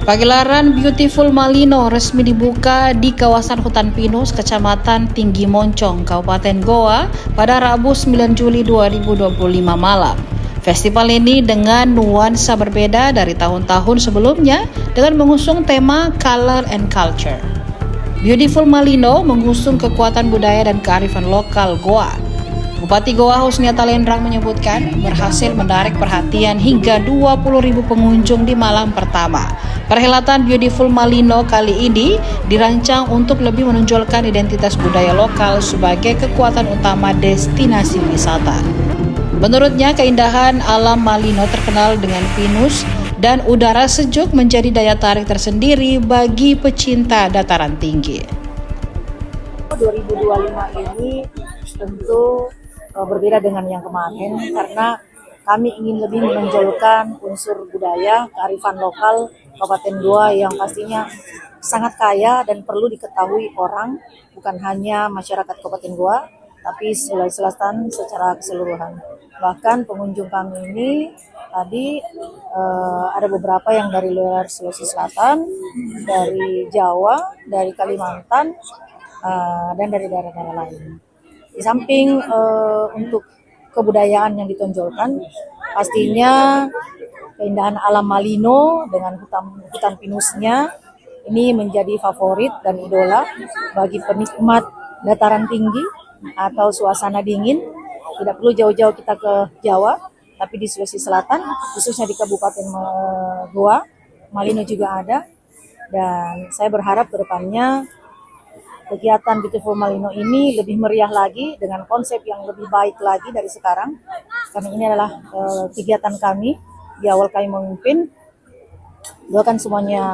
Pagelaran Beautiful Malino resmi dibuka di kawasan Hutan Pinus, Kecamatan Tinggi Moncong, Kabupaten Goa pada Rabu 9 Juli 2025 malam. Festival ini dengan nuansa berbeda dari tahun-tahun sebelumnya dengan mengusung tema Color and Culture. Beautiful Malino mengusung kekuatan budaya dan kearifan lokal Goa. Bupati Goa Husniata Lendrang menyebutkan berhasil menarik perhatian hingga 20.000 pengunjung di malam pertama. Perhelatan Beautiful Malino kali ini dirancang untuk lebih menonjolkan identitas budaya lokal sebagai kekuatan utama destinasi wisata. Menurutnya, keindahan alam Malino terkenal dengan pinus dan udara sejuk menjadi daya tarik tersendiri bagi pecinta dataran tinggi. 2025 ini tentu berbeda dengan yang kemarin karena kami ingin lebih menonjolkan unsur budaya, kearifan lokal Kabupaten Goa yang pastinya sangat kaya dan perlu diketahui orang, bukan hanya masyarakat Kabupaten Goa, tapi Sulawesi Selatan secara keseluruhan. Bahkan pengunjung kami ini tadi ada beberapa yang dari luar Sulawesi Selatan, dari Jawa, dari Kalimantan, dan dari daerah-daerah lain. Di samping untuk kebudayaan yang ditonjolkan, pastinya keindahan alam Malino dengan hutan pinusnya ini menjadi favorit dan idola bagi penikmat dataran tinggi atau suasana dingin. Tidak perlu jauh-jauh kita ke Jawa, tapi di Sulawesi Selatan, khususnya di Kabupaten Goa, Malino juga ada. Dan saya berharap ke depannya kegiatan Beautiful Malino ini lebih meriah lagi dengan konsep yang lebih baik lagi dari sekarang. Karena ini adalah kegiatan kami di awal kami memimpin. Doakan semuanya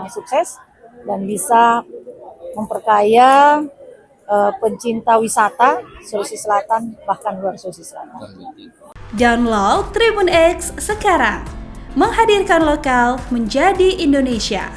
sukses dan bisa memperkaya pencinta wisata Sulawesi Selatan bahkan luar Sulawesi Selatan. Download Tribun X sekarang, menghadirkan lokal menjadi Indonesia.